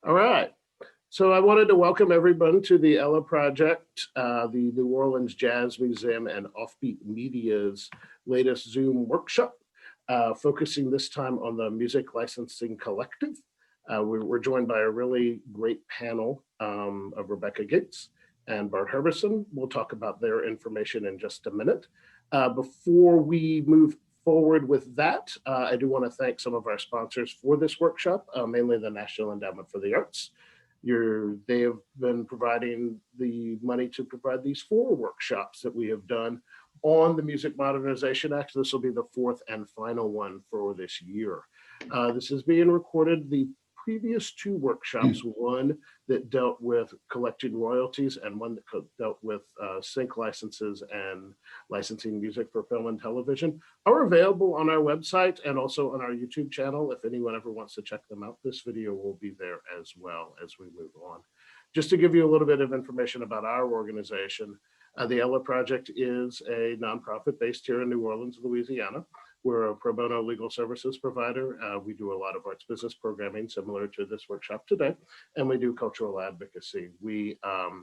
All right. So I wanted to welcome everyone to the Ella Project, the New Orleans Jazz Museum and Offbeat Media's latest Zoom workshop, focusing this time on the Music Licensing Collective. We're joined by a really great panel of Rebecca Gates and Bart Herbison. We'll talk about their information in just a minute. Before we move forward with that, I do want to thank some of our sponsors for this workshop, mainly the National Endowment for the Arts. They have been providing the money to provide these 4 workshops that we have done on the Music Modernization Act. This will be the 4th and final one for this year. This is being recorded. The previous 2 workshops, one that dealt with collecting royalties and one that dealt with sync licenses and licensing music for film and television, are available on our website and also on our YouTube channel. If anyone ever wants to check them out, this video will be there as well as we move on. Just to give you a little bit of information about our organization, the Ella Project is a nonprofit based here in New Orleans, Louisiana. We're a pro bono legal services provider. We do a lot of arts business programming similar to this workshop today, and we do cultural advocacy. We are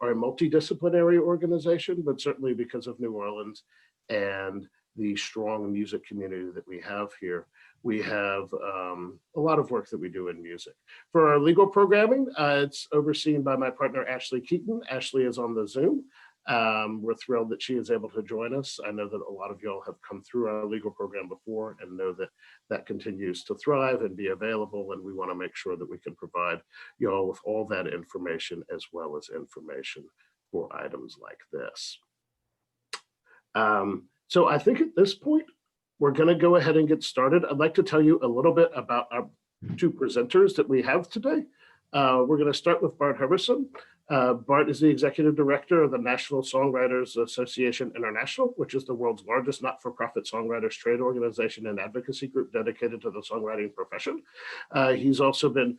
a multidisciplinary organization, but certainly because of New Orleans and the strong music community that we have here, we have a lot of work that we do in music. For our legal programming, it's overseen by my partner, Ashley Keaton. Ashley is on the Zoom. We're thrilled that she is able to join us. I know that a lot of y'all have come through our legal program before and know that that continues to thrive and be available, and we want to make sure that we can provide y'all with all that information as well as information for items like this. So I think at this point, we're going to go ahead and get started. I'd like to tell you a little bit about our 2 presenters that we have today. We're going to start with Bart Herbison. Bart is the executive director of the Nashville Songwriters Association International, which is the world's largest not-for-profit songwriters trade organization and advocacy group dedicated to the songwriting profession. He's also been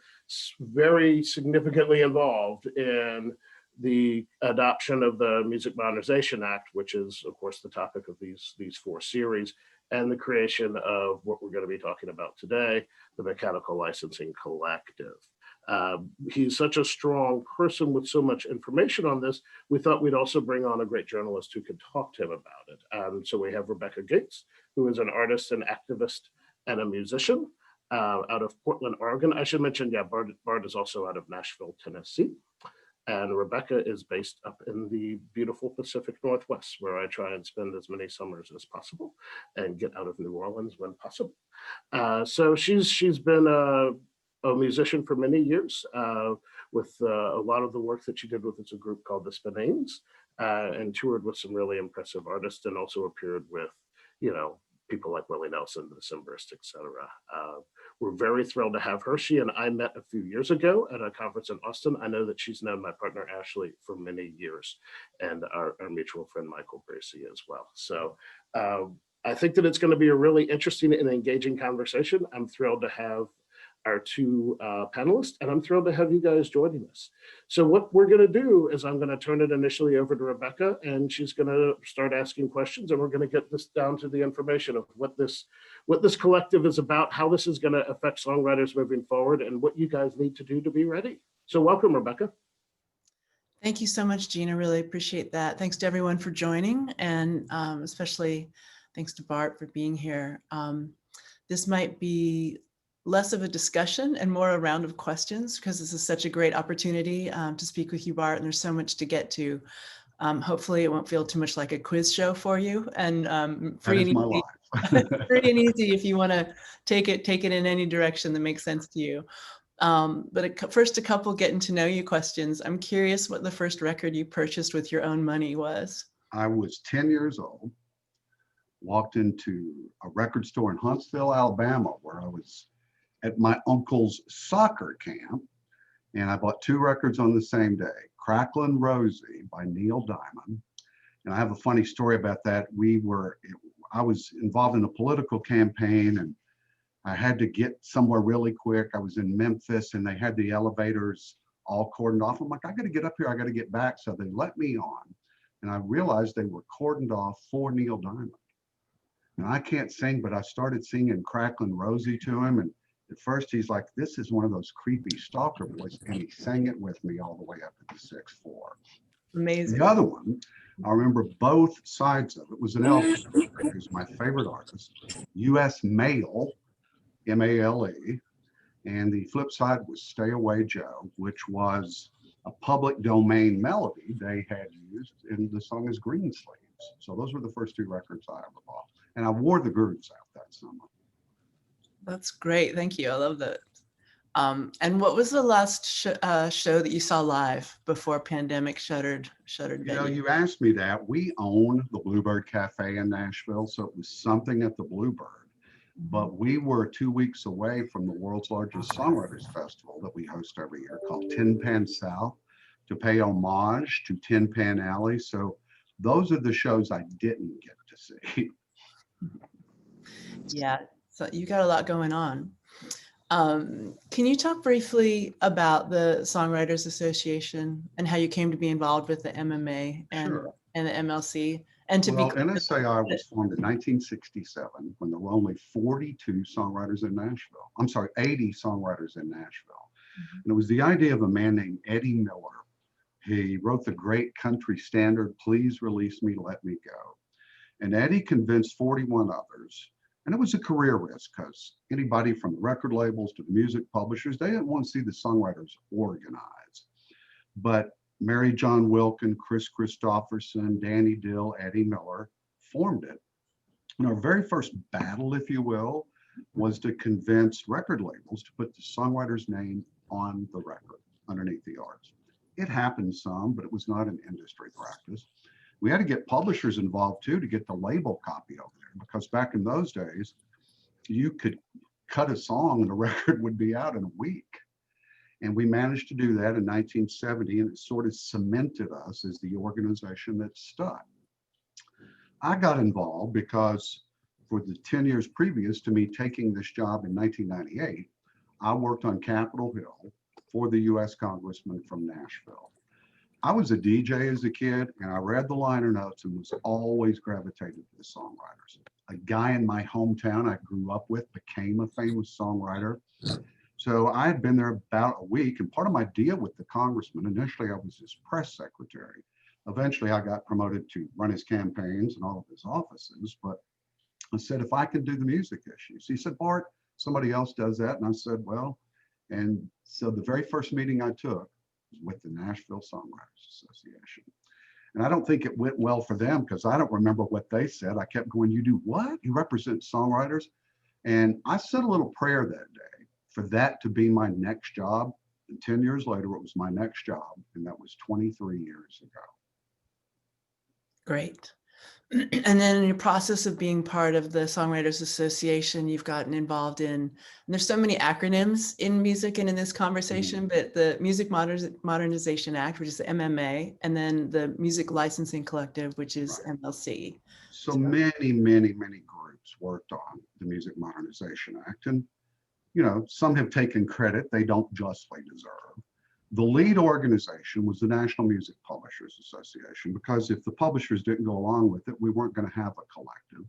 very significantly involved in the adoption of the Music Modernization Act, which is, of course, the topic of these 4 series, and the creation of what we're going to be talking about today, the Mechanical Licensing Collective. He's such a strong person with so much information on this, we thought we'd also bring on a great journalist who could talk to him about it. So we have Rebecca Gates, who is an artist and activist and a musician out of Portland, Oregon. I should mention, yeah, Bart is also out of Nashville, Tennessee. And Rebecca is based up in the beautiful Pacific Northwest, where I try and spend as many summers as possible and get out of New Orleans when possible. So she's been a musician for many years with a lot of the work that she did with a group called the Spinanes, and toured with some really impressive artists and also appeared with, people like Willie Nelson, the Decemberists, etc. We're very thrilled to have her. She and I met a few years ago at a conference in Austin. I know that she's known my partner, Ashley, for many years, and our mutual friend, Michael Bracey, as well. So I think that it's going to be a really interesting and engaging conversation. I'm thrilled to have our 2 panelists, and I'm thrilled to have you guys joining us. So what we're going to do is I'm going to turn it initially over to Rebecca, and she's going to start asking questions, and we're going to get this down to the information of what this collective is about, how this is going to affect songwriters moving forward, and what you guys need to do to be ready. So welcome, Rebecca. Thank you so much, Gina. Really appreciate that. Thanks to everyone for joining, and especially thanks to Bart for being here. This might be less of a discussion and more a round of questions, because this is such a great opportunity to speak with you, Bart, and there's so much to get to. Hopefully it won't feel too much like a quiz show for you, and free and easy if you want to take it in any direction that makes sense to you. But first, a couple getting to know you questions. I'm curious what the first record you purchased with your own money was. I was 10 years old, walked into a record store in Huntsville, Alabama, where I was at my uncle's soccer camp, and I bought 2 records on the same day, Cracklin' Rosie by Neil Diamond. And I have a funny story about that. I was involved in a political campaign, and I had to get somewhere really quick. I was in Memphis, and they had the elevators all cordoned off. I'm like, I got to get up here, I got to get back. So they let me on, and I realized they were cordoned off for Neil Diamond. And I can't sing, but I started singing Cracklin' Rosie to him, and At first, he's like, this is one of those creepy stalker boys, and he sang it with me all the way up to the sixth floor. Amazing. The other one, I remember both sides of it, was an LP, who's my favorite artist, U.S. Mail, M-A-L-E, and the flip side was Stay Away Joe, which was a public domain melody they had used in the song as Greensleeves. So those were the first two records I ever bought. And I wore the grooves out that summer. That's great. Thank you. I love that. And what was the last show that you saw live before pandemic shuttered You know, venue? you asked me that. We own the Bluebird Cafe in Nashville, so it was something at the Bluebird. But we were 2 weeks away from the world's largest songwriters festival that we host every year called Tin Pan South, to pay homage to Tin Pan Alley. So those are the shows I didn't get to see. Yeah, so you got a lot going on. Can you talk briefly about the Songwriters Association and how you came to be involved with the MMA and, Sure. and the MLC? And to Well, be NSAI was formed in 1967 when there were only 42 songwriters in Nashville. I'm sorry, 80 songwriters in Nashville. And it was the idea of a man named Eddie Miller. He wrote the great country standard, Please Release Me, Let Me Go. And Eddie convinced 41 others. And it was a career risk because anybody from the record labels to the music publishers, they didn't want to see the songwriters organized. But Mary John Wilkin, Chris Christopherson, Danny Dill, Eddie Miller formed it. And our very first battle, if you will, was to convince record labels to put the songwriter's name on the record underneath the artist. It happened some, but it was not an industry practice. We had to get publishers involved too to get the label copy over there, because back in those days, you could cut a song and the record would be out in a week. And we managed to do that in 1970, and it sort of cemented us as the organization that stood. I got involved because for the 10 years previous to me taking this job in 1998, I worked on Capitol Hill for the US congressman from Nashville. I was a DJ as a kid, and I read the liner notes and was always gravitated to the songwriters. A guy in my hometown I grew up with became a famous songwriter. So I had been there about a week, and part of my deal with the congressman, initially I was his press secretary. Eventually I got promoted to run his campaigns and all of his offices, but I said, if I could do the music issues. He said, Bart, somebody else does that. And I said, well, and so the very first meeting I took was with the Nashville Songwriters Association. And I don't think it went well for them because I don't remember what they said. I kept going, you do what? You represent songwriters? And I said a little prayer that day for that to be my next job. And 10 years later, it was my next job. And that was 23 years ago. Great. And then in your process of being part of the Songwriters Association, you've gotten involved in, and there's so many acronyms in music and in this conversation, but the Music Modernization Act, which is the MMA, and then the Music Licensing Collective, which is MLC. So many, many, many groups worked on the Music Modernization Act. And, you know, some have taken credit they don't justly deserve. The lead organization was the National Music Publishers Association, because if the publishers didn't go along with it, we weren't going to have a collective.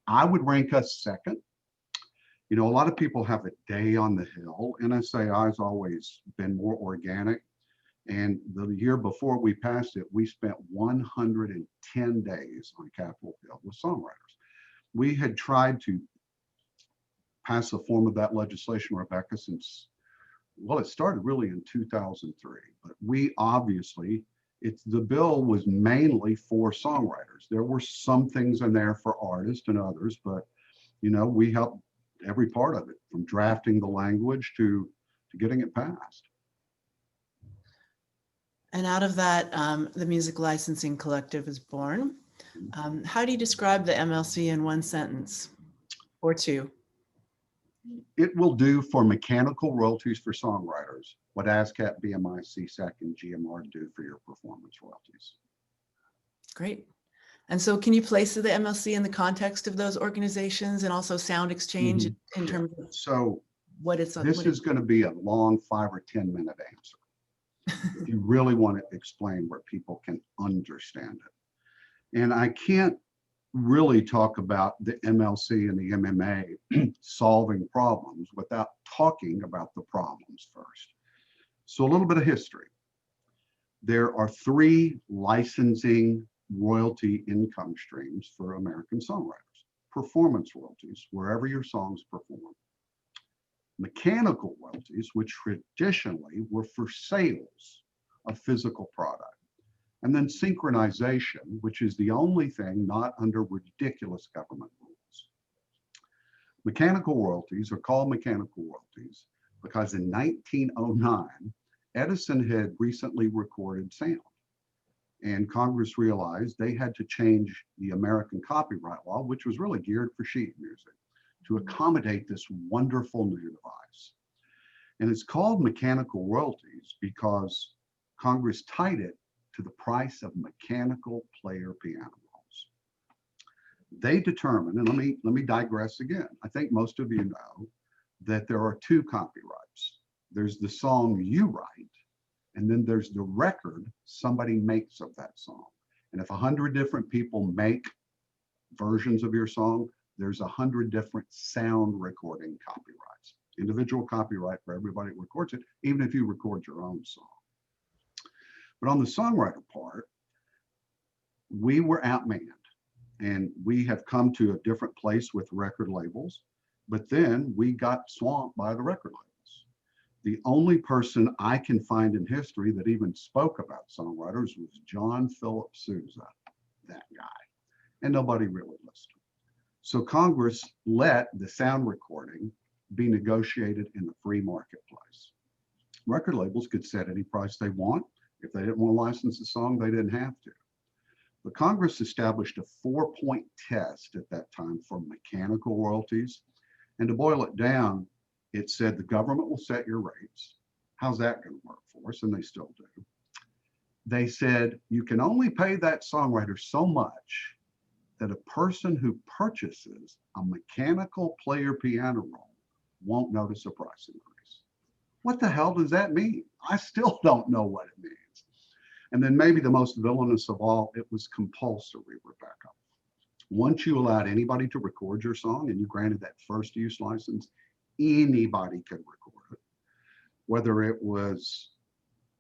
I would rank us second. You know, a lot of people have a day on the Hill. NSAI has always been more organic. And the year before we passed it, we spent 110 days on Capitol Hill with songwriters. We had tried to pass a form of that legislation, Rebecca, since, well, it started really in 2003, but we obviously, the bill was mainly for songwriters. There were some things in there for artists and others, but, you know, we helped every part of it, from drafting the language to getting it passed. And out of that, the Music Licensing Collective is born. How do you describe the MLC in one sentence or two? It will do for mechanical royalties for songwriters what ASCAP, BMI, CSAC, and GMR do for your performance royalties. Great. And so can you place the MLC in the context of those organizations and also Sound Exchange in terms of so what it's this is going to be a long 5 or 10 minute answer if you really want to explain where people can understand it. And I can't really talk about the MLC and the MMA solving problems without talking about the problems first. So a little bit of history. There are 3 licensing royalty income streams for American songwriters. Performance royalties, wherever your songs perform. Mechanical royalties, which traditionally were for sales of physical product. And then synchronization, which is the only thing not under ridiculous government rules. Mechanical royalties are called mechanical royalties because in 1909, Edison had recently recorded sound. And Congress realized they had to change the American copyright law, which was really geared for sheet music, to accommodate this wonderful new device. And it's called mechanical royalties because Congress tied it to the price of mechanical player piano rolls. They determined, and let me digress again. I think most of you know that there are 2 copyrights. There's the song you write, and then there's the record somebody makes of that song. And if 100 different people make versions of your song, there's 100 different sound recording copyrights. Individual copyright for everybody that records it, even if you record your own song. But on the songwriter part, we were outmanned, and we have come to a different place with record labels, but then we got swamped by the record labels. The only person I can find in history that even spoke about songwriters was John Philip Sousa, that guy, and nobody really listened. So Congress let the sound recording be negotiated in the free marketplace. Record labels could set any price they want. If they didn't want to license the song, they didn't have to. But Congress established a 4-point test at that time for mechanical royalties. And to boil it down, it said the government will set your rates. How's that going to work for us? And they still do. They said you can only pay that songwriter so much that a person who purchases a mechanical player piano roll won't notice a price increase. What the hell does that mean? I still don't know what it means. And then maybe the most villainous of all, it was compulsory, Rebecca. Once you allowed anybody to record your song and you granted that first use license, anybody could record it. Whether it was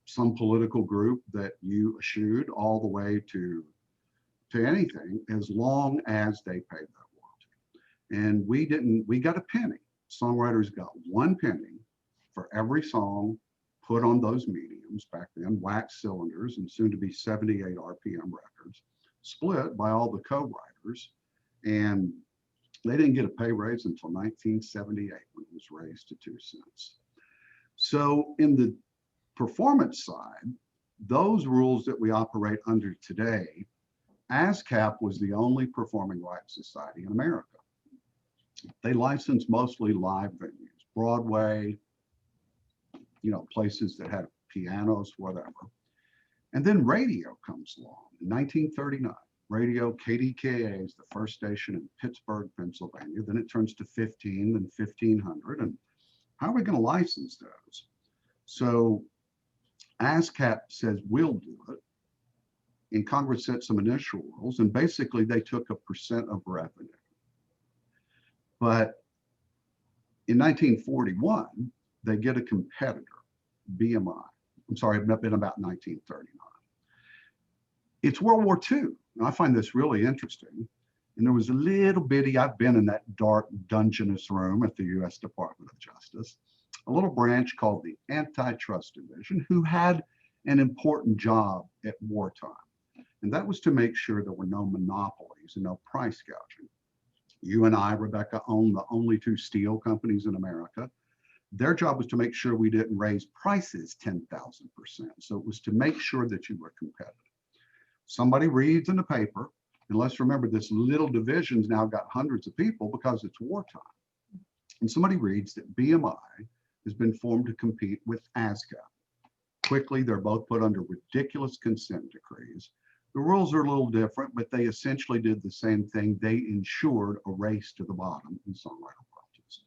some political group that you eschewed all the way to anything, as long as they paid that royalty. And we got a penny. Songwriters got 1 penny for every song put on those mediums, back then wax cylinders and soon to be 78 RPM records, split by all the co-writers. And they didn't get a pay raise until 1978 when it was raised to 2 cents. So in the performance side, those rules that we operate under today, ASCAP was the only performing rights society in America. They licensed mostly live venues, Broadway, places that had pianos, whatever. And then radio comes along in 1939. Radio, KDKA is the first station in Pittsburgh, Pennsylvania. Then it turns to 15, then 1500. And how are we going to license those? So ASCAP says we'll do it. And Congress set some initial rules, and basically they took a % of revenue. But in 1941, they get a competitor, BMI. I'm sorry, it's been about 1939. It's World War II. And I find this really interesting. And there was a little bitty, I've been in that dark dungeness room at the US Department of Justice, a little branch called the Antitrust Division, who had an important job at wartime. And that was to make sure there were no monopolies and no price gouging. You and I, Rebecca, own the only 2 steel companies in America. Their job was to make sure we didn't raise prices 10,000%. So it was to make sure that you were competitive. Somebody reads in the paper, and let's remember this little division's now got hundreds of people because it's wartime. And somebody reads that BMI has been formed to compete with ASCAP. Quickly, they're both put under ridiculous consent decrees. The rules are a little different, but they essentially did the same thing. They ensured a race to the bottom in songwriter royalties.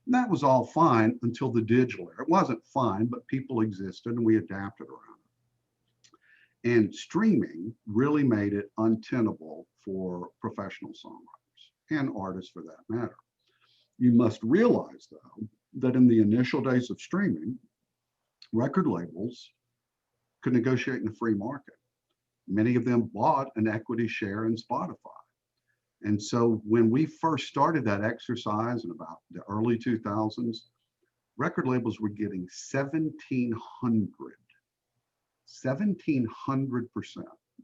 And that was all fine until the digital era. It wasn't fine, but people existed and we adapted around it. And streaming really made it untenable for professional songwriters and artists for that matter. You must realize, though, that in the initial days of streaming, record labels could negotiate in a free market. Many of them bought an equity share in Spotify. And so when we first started that exercise in about the early 2000s, record labels were getting 1,700%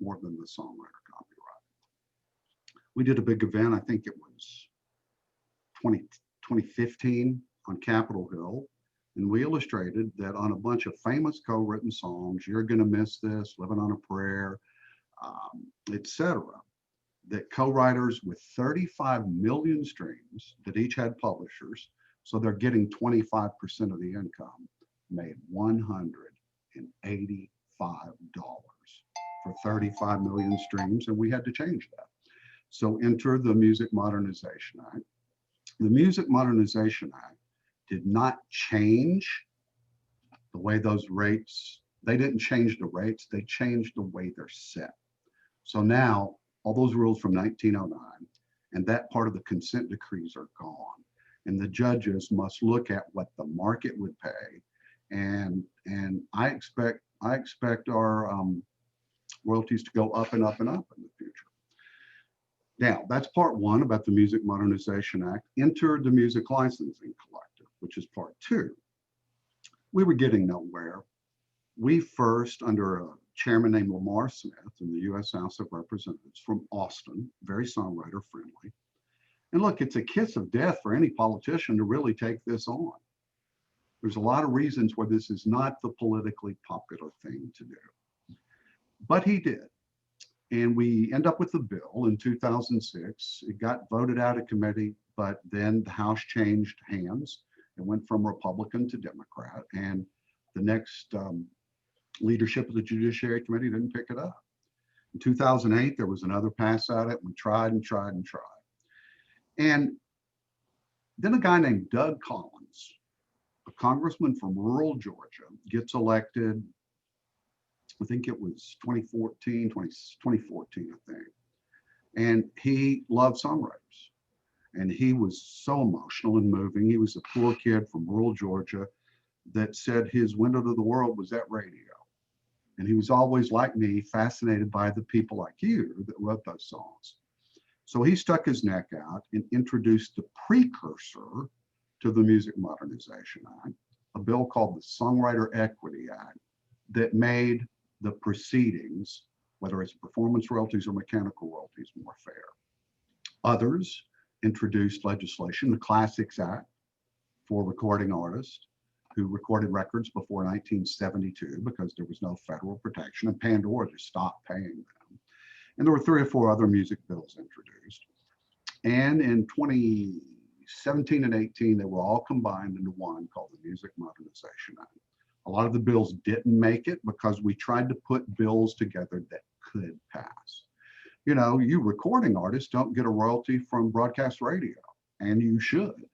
more than the songwriter copyright. We did a big event, I think it was 2015 on Capitol Hill, and we illustrated that on a bunch of famous co-written songs, You're Gonna Miss This, Living on a Prayer, etc., that co-writers with 35 million streams that each had publishers, so they're getting 25% of the income, made $185 for 35 million streams, and we had to change that. So enter the Music Modernization Act. The Music Modernization Act did not change the way those rates, they didn't change the rates, they changed the way they're set. So now all those rules from 1909 and that part of the consent decrees are gone. And the judges must look at what the market would pay. And I expect our royalties to go up and up and up in the future. Now, that's part one about the Music Modernization Act. Enter the Music Licensing Collective, which is part two. We were getting nowhere. We first, under a chairman named Lamar Smith in the U.S. House of Representatives from Austin, very songwriter friendly. And look, it's a kiss of death for any politician to really take this on. There's a lot of reasons why this is not the politically popular thing to do. But he did. And we end up with the bill in 2006. It got voted out of committee, but then the House changed hands. It went from Republican to Democrat. And the next leadership of the Judiciary Committee didn't pick it up. In 2008, there was another pass at it. We tried and tried and tried. And then a guy named Doug Collins, a congressman from rural Georgia, gets elected. I think it was 2014, I think. And he loved songwriters. And he was so emotional and moving. He was a poor kid from rural Georgia that said his window to the world was that radio. And he was always, like me, fascinated by the people like you that wrote those songs. So he stuck his neck out and introduced the precursor to the Music Modernization Act, a bill called the Songwriter Equity Act, that made the proceedings, whether it's performance royalties or mechanical royalties, more fair. Others introduced legislation, the Classics Act, for recording artists who recorded records before 1972 because there was no federal protection, and Pandora just stopped paying them. And there were 3 or 4 other music bills introduced. And in 2017 and 18, they were all combined into one called the Music Modernization Act. A lot of the bills didn't make it because we tried to put bills together that could pass. You know, you recording artists don't get a royalty from broadcast radio, and you should,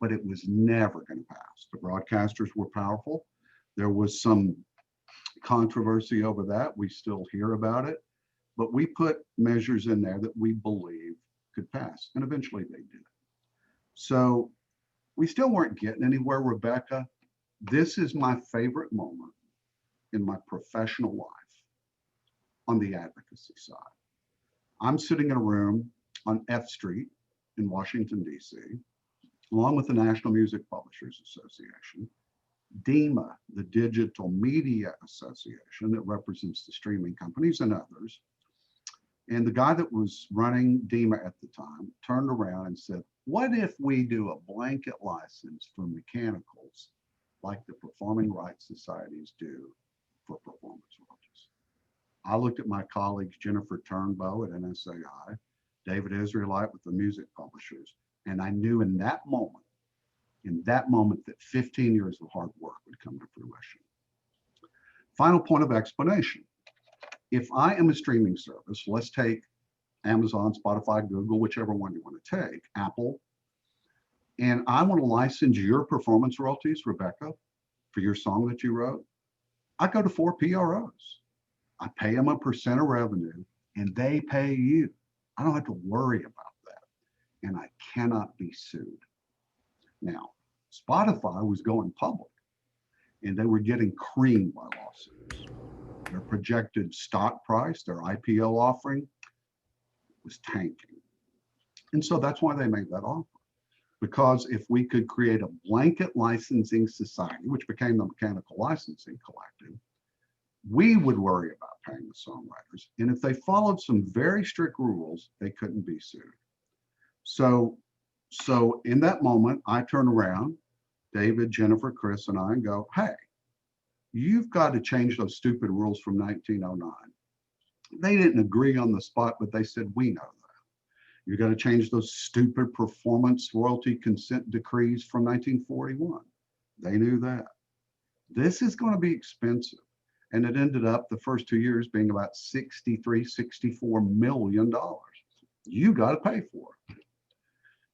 but it was never going to pass. The broadcasters were powerful. There was some controversy over that. We still hear about it, but we put measures in there that we believe could pass, and eventually they did. So we still weren't getting anywhere, Rebecca. This is my favorite moment in my professional life on the advocacy side. I'm sitting in a room on F Street in Washington, D.C., along with the National Music Publishers Association, DEMA, the Digital Media Association that represents the streaming companies, and others. And the guy that was running DEMA at the time turned around and said, what if we do a blanket license for mechanicals like the performing rights societies do for performance royalties? I looked at my colleagues, Jennifer Turnbow at NSAI, David Israelite with the music publishers, and I knew in that moment that 15 years of hard work would come to fruition. Final point of explanation. If I am a streaming service, let's take Amazon, Spotify, Google, whichever one you want to take, Apple, and I want to license your performance royalties, Rebecca, for your song that you wrote, I go to 4 PROs. I pay them a percent of revenue and they pay you. I don't have to worry about that. And I cannot be sued. Now, Spotify was going public and they were getting creamed by lawsuits. Their projected stock price, their IPO offering was tanking. And so that's why they made that offer. Because if we could create a blanket licensing society, which became the Mechanical Licensing Collective, we would worry about paying the songwriters. And if they followed some very strict rules, they couldn't be sued. So in that moment, I turn around, David, Jennifer, Chris, and I, and go, hey, you've got to change those stupid rules from 1909. They didn't agree on the spot, but they said, we know that. You got to change those stupid performance royalty consent decrees from 1941. They knew that. This is going to be expensive. And it ended up the first 2 years being about $63, $64 million. You got to pay for it.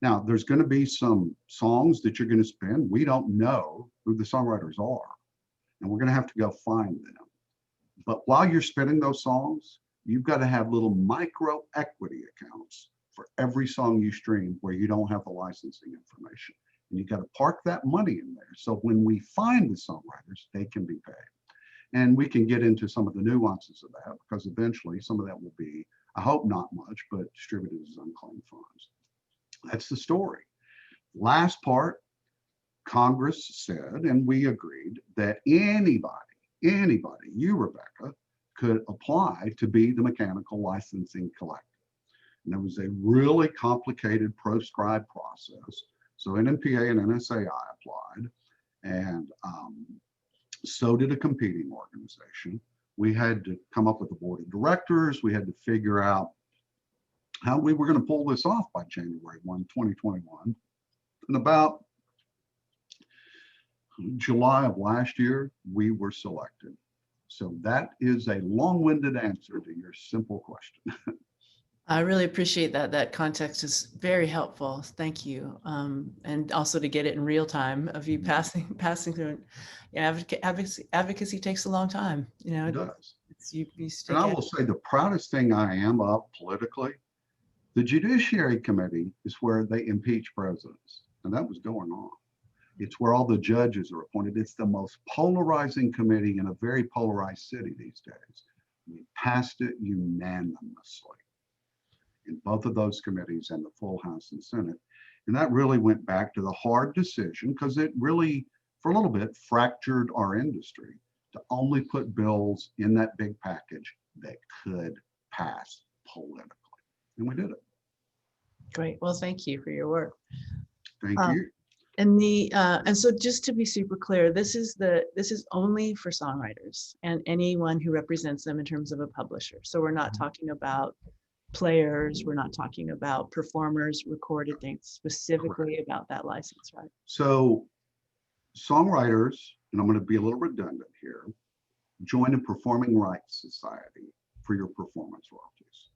Now, there's going to be some songs that you're going to spend. We don't know who the songwriters are, and we're going to have to go find them. But while you're spending those songs, you've got to have little micro equity accounts for every song you stream where you don't have the licensing information. And you got to park that money in there. So when we find the songwriters, they can be paid. And we can get into some of the nuances of that because eventually some of that will be, I hope not much, but distributed as unclaimed funds. That's the story. Last part, Congress said, and we agreed, that anybody, you, Rebecca, could apply to be the Mechanical Licensing Collective. And there was a really complicated proscribed process. So NMPA and NSAI applied, and so did a competing organization. We had to come up with a board of directors. We had to figure out how we were going to pull this off by January 1, 2021. And about July of last year, we were selected. So that is a long-winded answer to your simple question. I really appreciate that. That context is very helpful. Thank you. And also to get it in real time of you passing through it. Yeah, advocacy takes a long time. You know, It does. you stick And I at will say the proudest thing I am of politically, the Judiciary Committee is where they impeach presidents. And that was going on. It's where all the judges are appointed. It's the most polarizing committee in a very polarized city these days. We passed it unanimously in both of those committees and the full House and Senate. And that really went back to the hard decision because it really, for a little bit, fractured our industry to only put bills in that big package that could pass politically. And we did it. Great. Well, thank you for your work. Thank you. And so just to be super clear, this is only for songwriters and anyone who represents them in terms of a publisher. So we're not talking about players, we're not talking about performers, recorded things, specifically about that license, right? So songwriters, and I'm going to be a little redundant here, join a performing rights society for your performance royalties.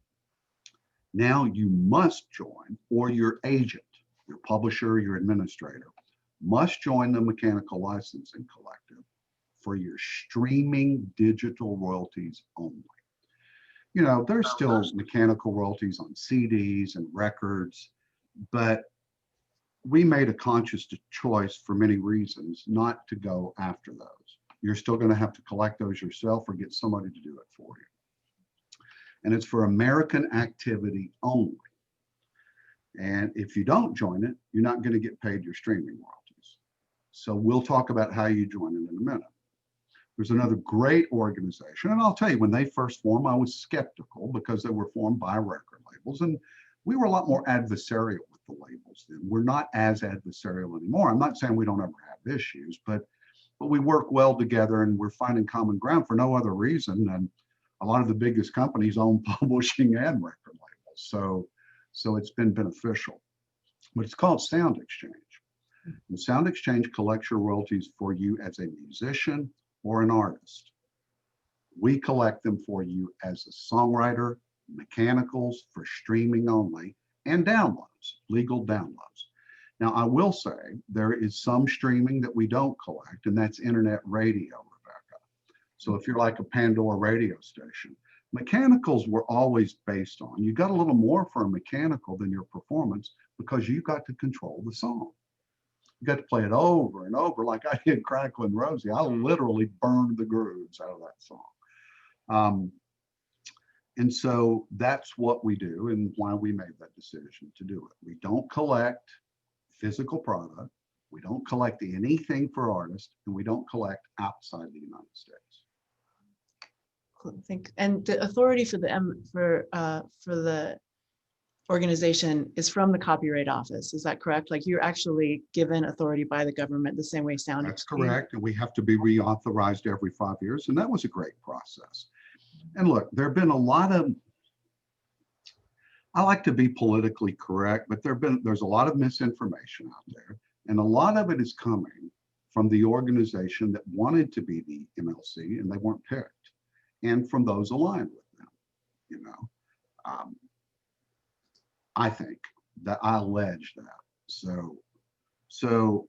Now you must join, or your agent, your publisher, your administrator, must join the Mechanical Licensing Collective for your streaming digital royalties only. You know, there's still mechanical royalties on CDs and records, but we made a conscious choice for many reasons not to go after those. You're still going to have to collect those yourself or get somebody to do it for you. And it's for American activity only. And if you don't join it, you're not going to get paid your streaming royalties. So we'll talk about how you join it in a minute. There's another great organization, and I'll tell you, when they first formed, I was skeptical because they were formed by record labels, and we were a lot more adversarial with the labels then. We're not as adversarial anymore. I'm not saying we don't ever have issues, but we work well together, and we're finding common ground for no other reason than a lot of the biggest companies own publishing and record labels. So it's been beneficial. But it's called Sound Exchange. And Sound Exchange collects your royalties for you as a musician or an artist. We collect them for you as a songwriter, mechanicals for streaming only, and downloads, legal downloads. Now, I will say there is some streaming that we don't collect, and that's internet radio, Rebecca. So if you're like a Pandora radio station, mechanicals were always based on, you got a little more for a mechanical than your performance because you got to control the song. You got to play it over and over like I did Cracklin' Rosie. I literally burned the grooves out of that song. And so that's what we do and why we made that decision to do it. We don't collect physical product. We don't collect anything for artists, and we don't collect outside the United States. Cool, and the authority for the organization is from the Copyright Office. Is that correct? Like you're actually given authority by the government the same way sound. That's correct. And we have to be reauthorized every 5 years. And that was a great process. And look, there have been a lot of, I like to be politically correct, but there's a lot of misinformation out there. And a lot of it is coming from the organization that wanted to be the MLC and they weren't picked, and from those aligned with them. You know, I think that I allege that. So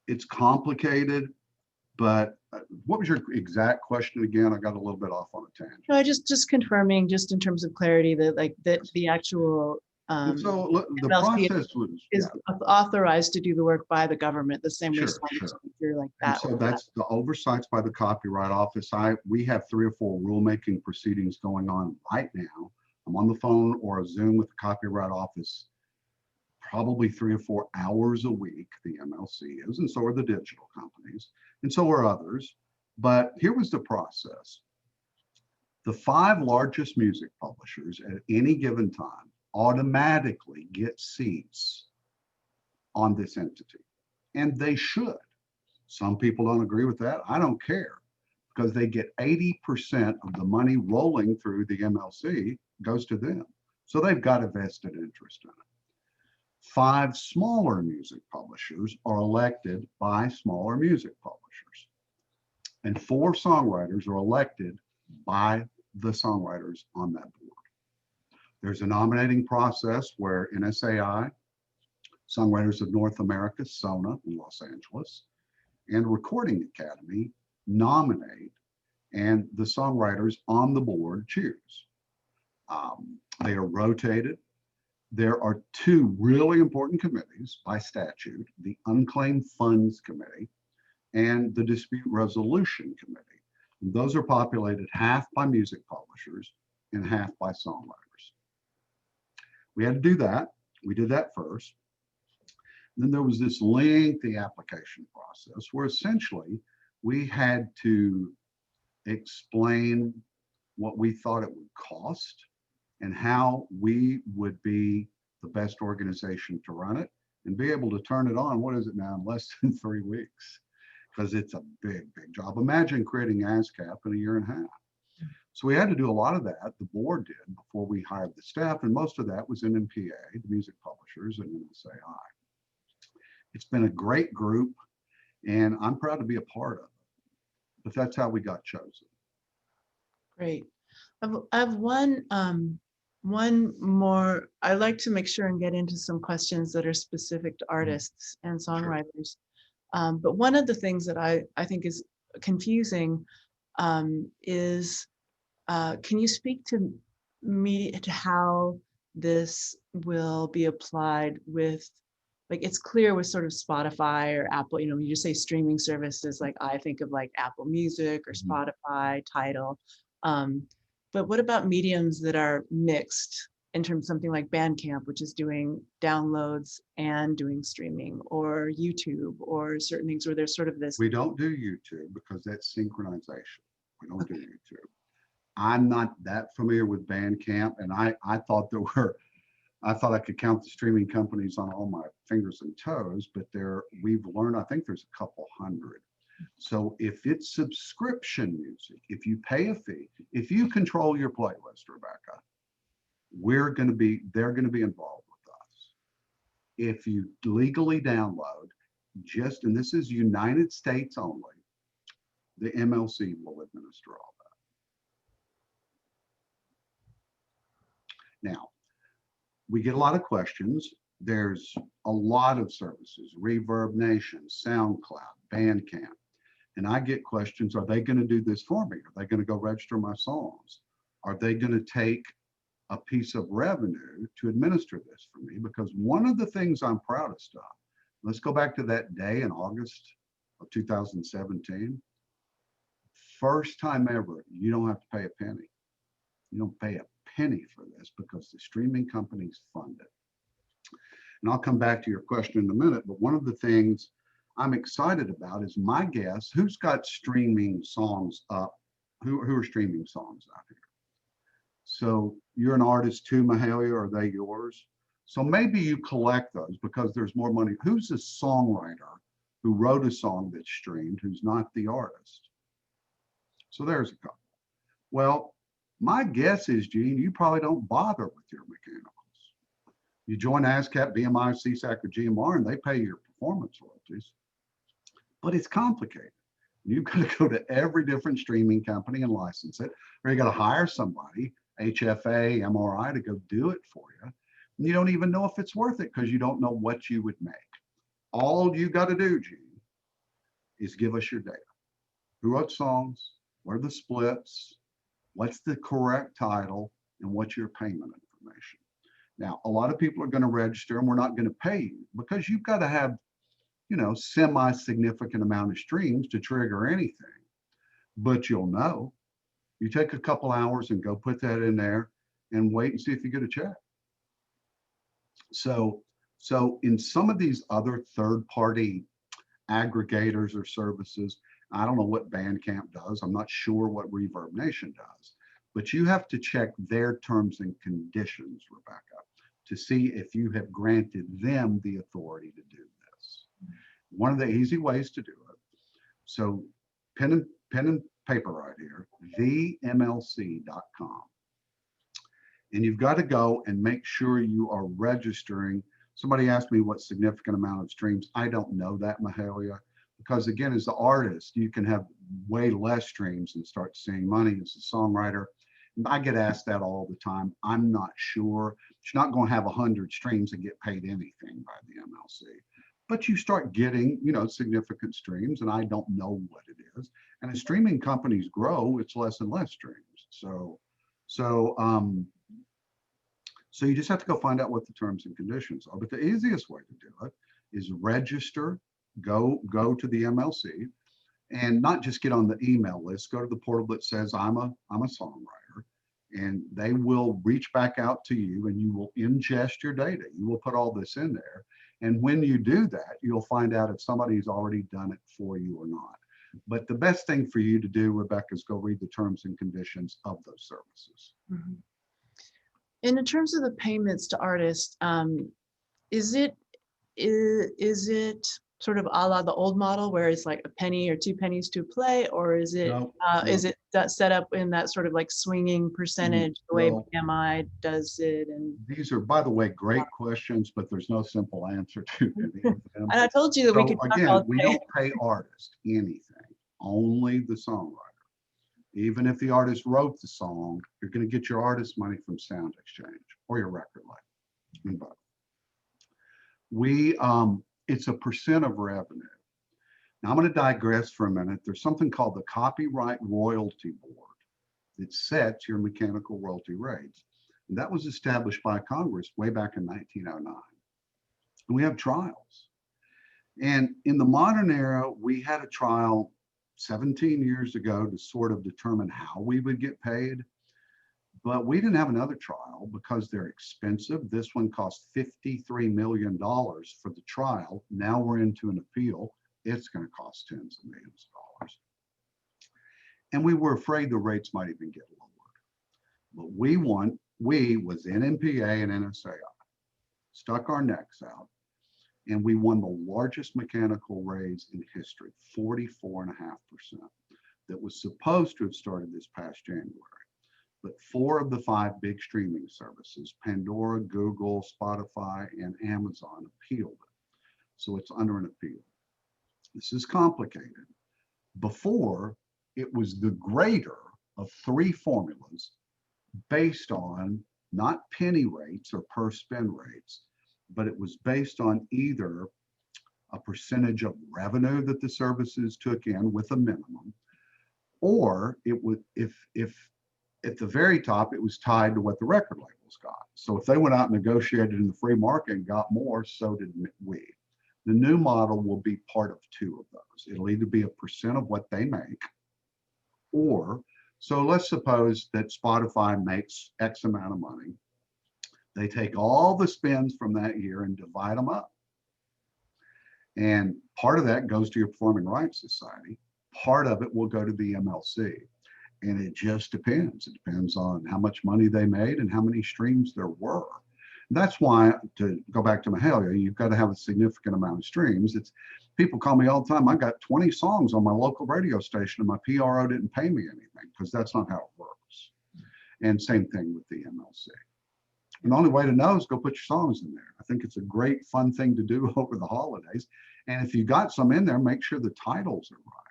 it's complicated, but what was your exact question again? I got a little bit off on a tangent. No, just confirming, just in terms of clarity, that like that the actual so the MLC process was is authorized to do the work by the government the same way. Sure, sound sure. you're like that. So that's the oversights by the Copyright Office. We have 3 or 4 rulemaking proceedings going on right now. I'm on the phone or a Zoom with the Copyright Office probably 3 or 4 hours a week, the MLC is, and so are the digital companies, and so are others. But here was the process. The 5 largest music publishers at any given time automatically get seats on this entity, and they should. Some people don't agree with that. I don't care, because they get 80% of the money rolling through the MLC goes to them. So they've got a vested interest in it. 5 smaller music publishers are elected by smaller music publishers. And 4 songwriters are elected by the songwriters on that board. There's a nominating process where NSAI, Songwriters of North America, SONA in Los Angeles, and Recording Academy nominate, and the songwriters on the board choose. They are rotated. There are 2 really important committees by statute, the Unclaimed Funds Committee and the Dispute Resolution Committee. And those are populated half by music publishers and half by songwriters. We had to do that. We did that first. Then there was this lengthy application process where essentially we had to explain what we thought it would cost and how we would be the best organization to run it and be able to turn it on, what is it now, in less than 3 weeks, because it's a big, big job. Imagine creating ASCAP in a year and a half. So we had to do a lot of that, the board did, before we hired the staff, and most of that was in NMPA, the music publishers, and NSAI. It's been a great group, and I'm proud to be a part of it, but that's how we got chosen. Great. I have one more. I'd like to make sure and get into some questions that are specific to artists and songwriters. Sure. But one of the things that I think is confusing is, can you speak to media, to how this will be applied with, like, it's clear with sort of Spotify or Apple, you know, when you just say streaming services, like I think of like Apple Music or Spotify, Tidal. But what about mediums that are mixed in terms of something like Bandcamp, which is doing downloads and doing streaming, or YouTube, or certain things where there's sort of this? We don't do YouTube because that's synchronization. We don't do YouTube. I'm not that familiar with Bandcamp, and I thought there were, I thought I could count the streaming companies on all my fingers and toes, but we've learned, I think there's a couple hundred. So if it's subscription music, if you pay a fee, if you control your playlist, Rebecca, they're going to be involved with us. If you legally download, and this is United States only, the MLC will administer all that. Now, we get a lot of questions. There's a lot of services, Reverb Nation, SoundCloud, Bandcamp. And I get questions, are they going to do this for me? Are they going to go register my songs? Are they going to take a piece of revenue to administer this for me? Because one of the things I'm proudest of, let's go back to that day in August of 2017. First time ever, you don't have to pay a penny. You don't pay a penny for this because the streaming companies fund it. And I'll come back to your question in a minute, but one of the things I'm excited about is my guess, who's got streaming songs up? Who are streaming songs out here? So you're an artist too, Mahalia, are they yours? So maybe you collect those because there's more money. Who's a songwriter who wrote a song that's streamed, who's not the artist? So there's a couple. Well, my guess is, Gene, you probably don't bother with your mechanicals. You join ASCAP, BMI, CSAC, or GMR, and they pay your performance royalties. But it's complicated. You've got to go to every different streaming company and license it, or you got to hire somebody, HFA, MRI, to go do it for you. And you don't even know if it's worth it because you don't know what you would make. All you got to do, Gene, is give us your data. Who wrote songs? What are the splits? What's the correct title? And what's your payment information? Now, a lot of people are going to register and we're not going to pay you because you've got to have, you know, semi-significant amount of streams to trigger anything. But you'll know. You take a couple hours and go put that in there and wait and see if you get a check. So in some of these other third-party aggregators or services, I don't know what Bandcamp does. I'm not sure what Reverb Nation does, but you have to check their terms and conditions, Rebecca, to see if you have granted them the authority to do this. One of the easy ways to do it. So pen and paper right here, themlc.com. And you've got to go and make sure you are registering. Somebody asked me what significant amount of streams. I don't know that, Mahalia, because again, as the artist, you can have way less streams and start seeing money as a songwriter. I get asked that all the time. I'm not sure. You're not going to have 100 streams and get paid anything by the MLC. But you start getting, you know, significant streams, and I don't know what it is. And as streaming companies grow, it's less and less streams. So you just have to go find out what the terms and conditions are. But the easiest way to do it is register, go to the MLC, and not just get on the email list. Go to the portal that says I'm a songwriter, and they will reach back out to you, and you will ingest your data. You will put all this in there. And when you do that, you'll find out if somebody's already done it for you or not. But the best thing for you to do, Rebecca, is go read the terms and conditions of those services. Mm-hmm. And in terms of the payments to artists, is it sort of a la the old model where it's like a penny or 2 pennies to play, or is it No. is it set up in that sort of like swinging percentage the way BMI does it? And these are, by the way, great questions, but there's no simple answer to any of them. And I told you that we could talk all day. We don't pay artists anything, only the songwriter. Even if the artist wrote the song, you're going to get your artist money from Sound Exchange or your record label. It's a percent of revenue. Now I'm going to digress for a minute. There's something called the Copyright Royalty Board that sets your mechanical royalty rates. And that was established by Congress way back in 1909. And we have trials. And in the modern era, we had a trial 17 years ago to sort of determine how we would get paid. But we didn't have another trial because they're expensive. This one cost $53 million for the trial. Now we're into an appeal. It's going to cost tens of millions of dollars. And we were afraid the rates might even get lowered. But we won. We was NMPA and NSAI, stuck our necks out, and we won the largest mechanical raise in history, 44.5%, that was supposed to have started this past January. But 4 of the 5 big streaming services, Pandora, Google, Spotify, and Amazon, appealed it. So it's under an appeal. This is complicated. Before, it was the greater of 3 formulas based on not penny rates or per spin rates, but it was based on either a percentage of revenue that the services took in with a minimum, or it would, if at the very top, it was tied to what the record labels got. So if they went out and negotiated in the free market and got more, so did we. The new model will be part of two of those. It'll either be a percent of what they make, or, so let's suppose that Spotify makes X amount of money. They take all the spends from that year and divide them up. And part of that goes to your Performing Rights Society. Part of it will go to the MLC. And it just depends. It depends on how much money they made and how many streams there were. That's why, to go back to Mahalia, you've got to have a significant amount of streams. It's, people call me all the time, I got 20 songs on my local radio station and my PRO didn't pay me anything, because that's not how it works. And same thing with the MLC. And the only way to know is go put your songs in there. I think it's a great fun thing to do over the holidays. And if you got some in there, make sure the titles are right.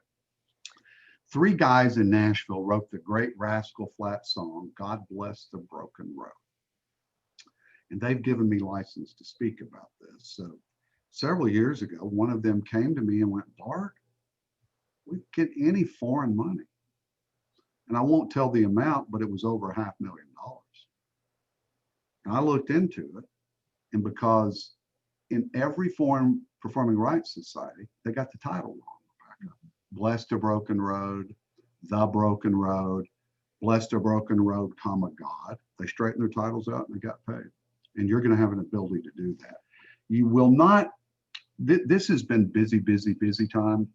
3 guys in Nashville wrote the great Rascal Flatts song, God Bless the Broken Road. And they've given me license to speak about this. So several years ago, one of them came to me and went, Bart, we get any foreign money. And I won't tell the amount, but it was over $500,000. And I looked into it, and because in every foreign Performing Rights Society, they got the title wrong. Blessed a Broken Road, The Broken Road, Blessed a Broken Road, comma, God. They straightened their titles out and they got paid. And you're going to have an ability to do that. You will not, this has been busy, busy, busy time.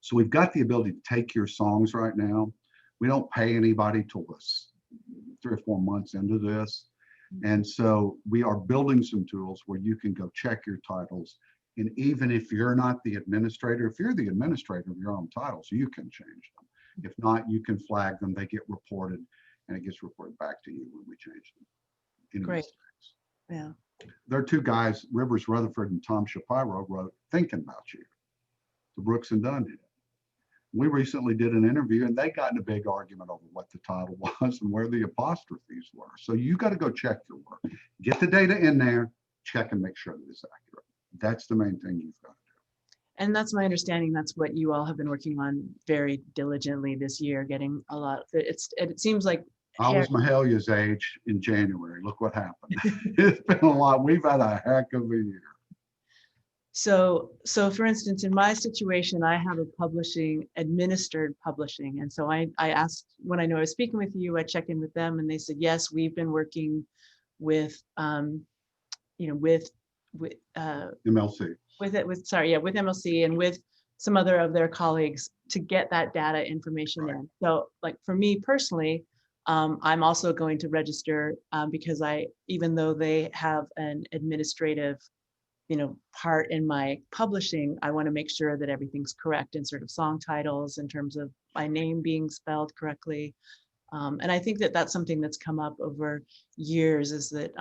So we've got the ability to take your songs right now. We don't pay anybody till this 3 or 4 months into this. And so we are building some tools where you can go check your titles. And even if you're not the administrator, if you're the administrator of your own titles, you can change them. If not, you can flag them, they get reported, and it gets reported back to you when we change them. Any Great. mistakes. Yeah. There are 2 guys, Rivers Rutherford and Tom Shapiro, wrote Thinking About You, the Brooks and Dunn hit. We recently did an interview and they got in a big argument over what the title was and where the apostrophes were. So you got to go check your work, get the data in there, check and make sure that it's accurate. That's the main thing you've got to do. And that's my understanding. That's what you all have been working on very diligently this year, getting a lot. It seems like I was Mahalia's age in January. Look what happened. It's been a lot. We've had a heck of a year. So for instance, in my situation, I have a administered publishing. And so I asked, when I know I was speaking with you, I checked in with them and they said, yes, we've been working with, with MLC. with MLC and with some other of their colleagues to get that data information in. So like for me personally, I'm also going to register because even though they have an administrative part in my publishing, I want to make sure that everything's correct in sort of song titles in terms of my name being spelled correctly. And I think that that's something that's come up over years, is that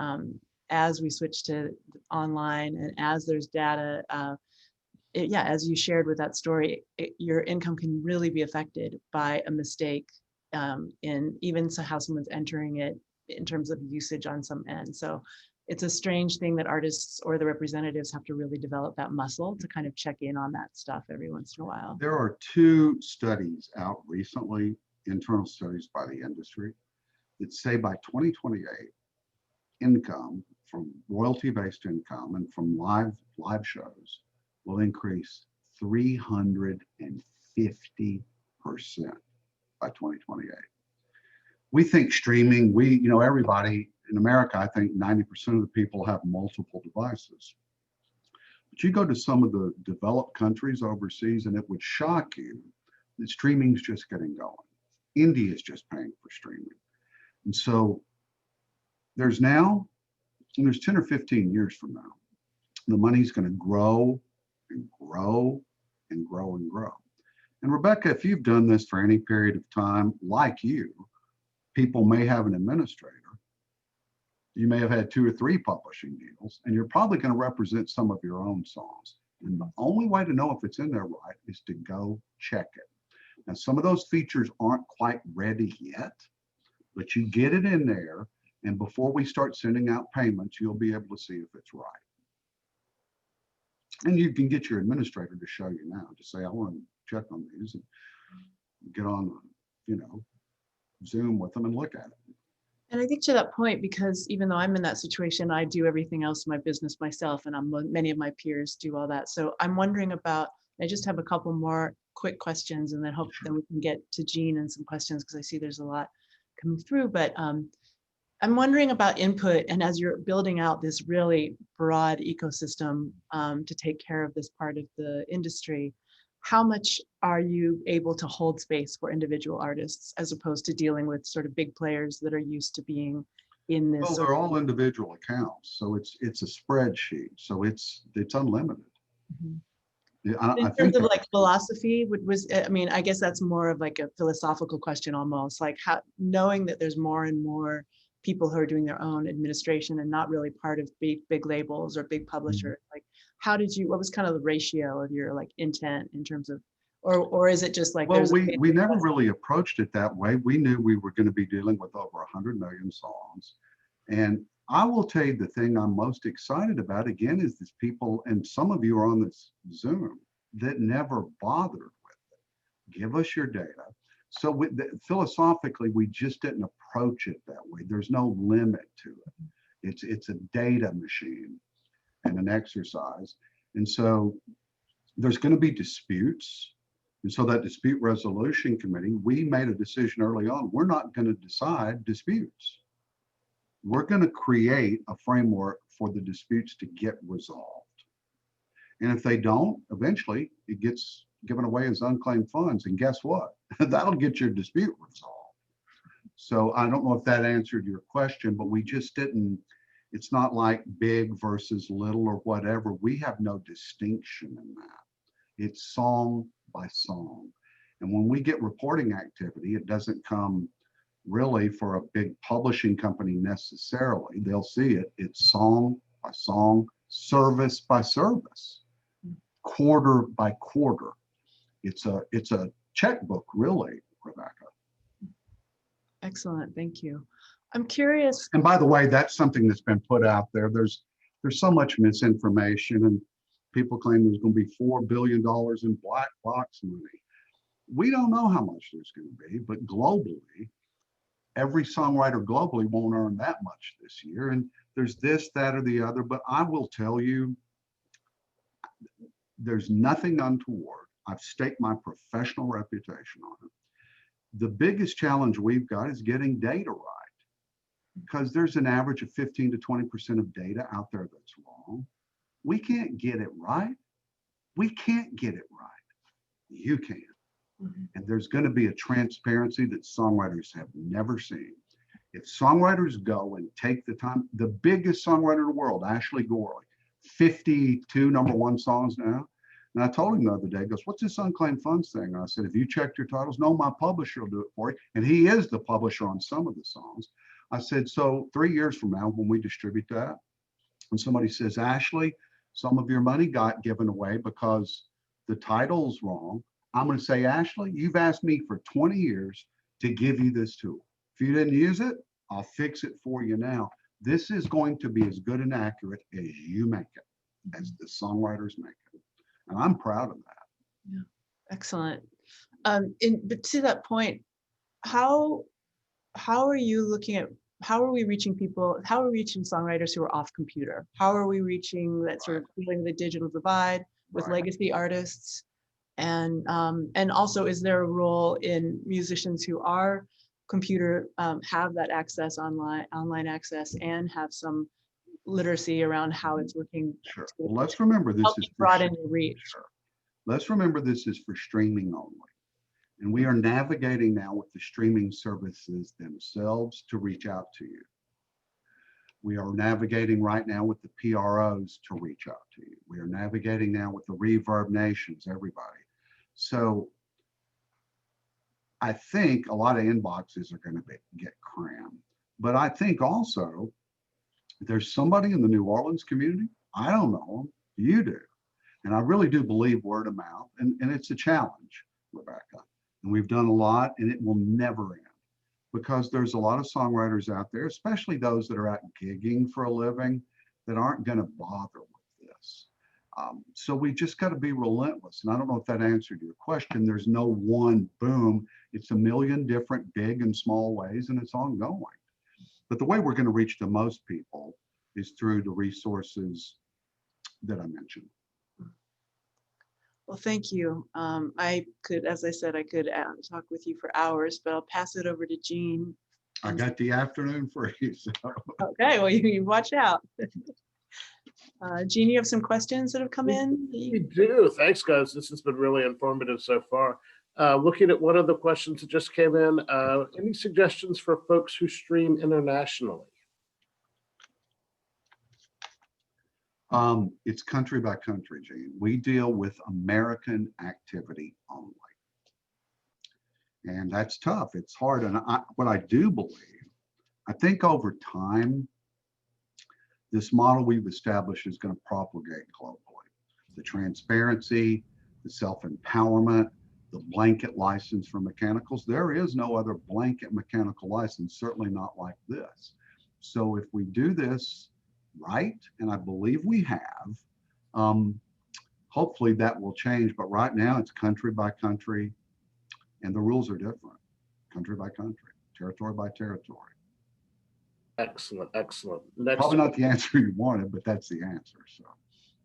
as we switch to online and as there's data, as you shared with that story, your income can really be affected by a mistake in even how someone's entering it in terms of usage on some end. So it's a strange thing that artists or the representatives have to really develop that muscle to kind of check in on that stuff every once in a while. There are 2 studies out recently, internal studies by the industry, that say by 2028, income from royalty-based income and from live shows will increase 350% by 2028. We think streaming, everybody in America, I think 90% of the people have multiple devices. But you go to some of the developed countries overseas and it would shock you that streaming's just getting going. India is just paying for streaming. And so there's 10 or 15 years from now, the money's going to grow and grow and grow and grow. And Rebecca, if you've done this for any period of time, like you, people may have an administrator. You may have had 2 or 3 publishing deals, and you're probably going to represent some of your own songs. And the only way to know if it's in there right is to go check it. Now, some of those features aren't quite ready yet, but you get it in there, and before we start sending out payments, you'll be able to see if it's right. And you can get your administrator to show you now, to say, I want to check on these and get on, you know, Zoom with them and look at it. And I think to that point, because even though I'm in that situation, I do everything else in my business myself, and many of my peers do all that. So I'm wondering about, I just have a couple more quick questions, and then then we can get to Jean and some questions, because I see there's a lot coming through. But I'm wondering about input, and as you're building out this really broad ecosystem to take care of this part of the industry, how much are you able to hold space for individual artists as opposed to dealing with sort of big players that are used to being in this? Well, they're all individual accounts, so it's a spreadsheet, so it's unlimited. Mhm. Yeah, In I terms think of like philosophy, I mean, I guess that's more of like a philosophical question almost, like how, knowing that there's more and more people who are doing their own administration and not really part of big labels or big publishers, like how did you, what was kind of the ratio of your like intent in terms of, or is it just like, well, there's we never really approached it that way. We knew we were going to be dealing with over 100 million songs. And I will tell you, the thing I'm most excited about, again, is these people, and some of you are on this Zoom, that never bothered with it. Give us your data. So philosophically, we just didn't approach it that way. There's no limit to it. It's a data machine and an exercise. And so there's going to be disputes. And so that dispute resolution committee, we made a decision early on, we're not going to decide disputes. We're going to create a framework for the disputes to get resolved. And if they don't, eventually it gets given away as unclaimed funds. And guess what? That'll get your dispute resolved. So I don't know if that answered your question, but we just didn't, it's not like big versus little or whatever. We have no distinction in that. It's song by song. And when we get reporting activity, it doesn't come really for a big publishing company necessarily. They'll see it. It's song by song, service by service, quarter by quarter. It's a checkbook, really, Rebecca. Excellent, thank you. I'm curious. And by the way, that's something that's been put out there. There's so much misinformation, and people claim there's going to be $4 billion in black box money. We don't know how much there's going to be, but globally, every songwriter globally won't earn that much this year. And there's this, that, or the other. But I will tell you, there's nothing untoward. I've staked my professional reputation on it. The biggest challenge we've got is getting data right, because there's an average of 15 to 20% of data out there that's wrong. We can't get it right. We can't get it right. You can. And there's going to be a transparency that songwriters have never seen. If songwriters go and take the time, the biggest songwriter in the world, Ashley Gorley, 52 #1 songs now. And I told him the other day, he goes, what's this unclaimed funds thing? And I said, if you checked your titles, no, my publisher will do it for you. And he is the publisher on some of the songs. I said, so 3 years from now, when we distribute that, and somebody says, Ashley, some of your money got given away because the title's wrong, I'm going to say, Ashley, you've asked me for 20 years to give you this tool. If you didn't use it, I'll fix it for you now. This is going to be as good and accurate as you make it, as the songwriters make it. And I'm proud of that. Yeah, excellent. But to that point, how are you looking at, how are we reaching people, how are we reaching songwriters who are off computer? How are we reaching that sort of feeling the digital divide with legacy artists? And also, is there a role in musicians who are computer, have that access, online access, and have some literacy around how it's working? Sure. Well, let's remember this is broaden your reach. Sure. Let's remember this is for streaming only. And we are navigating now with the streaming services themselves to reach out to you. We are navigating right now with the PROs to reach out to you. We are navigating now with the Reverb Nations, everybody. So I think a lot of inboxes are going to get crammed. But I think also there's somebody in the New Orleans community, I don't know them, you do. And I really do believe word of mouth, and it's a challenge, Rebecca. And we've done a lot, and it will never end, because there's a lot of songwriters out there, especially those that are out gigging for a living, that aren't going to bother with this. So we just got to be relentless. And I don't know if that answered your question. There's no one boom. It's a million different big and small ways, and it's ongoing. But the way we're going to reach the most people is through the resources that I mentioned. Well, thank you. I could, as I said, I could talk with you for hours, but I'll pass it over to Jean. I got the afternoon free. So. Okay, well, you watch out. Jean, you have some questions that have come in? We do. Thanks, guys. This has been really informative so far. Looking at one of the questions that just came in, any suggestions for folks who stream internationally? It's country by country, Gene. We deal with American activity only. And that's tough. It's hard. And what I do believe, I think over time, this model we've established is going to propagate globally. The transparency, the self-empowerment, the blanket license for mechanicals. There is no other blanket mechanical license, certainly not like this. So if we do this right, and I believe we have, hopefully that will change. But right now it's country by country, and the rules are different, country by country, territory by territory. Excellent, excellent. Next, probably not the answer you wanted, but that's the answer. So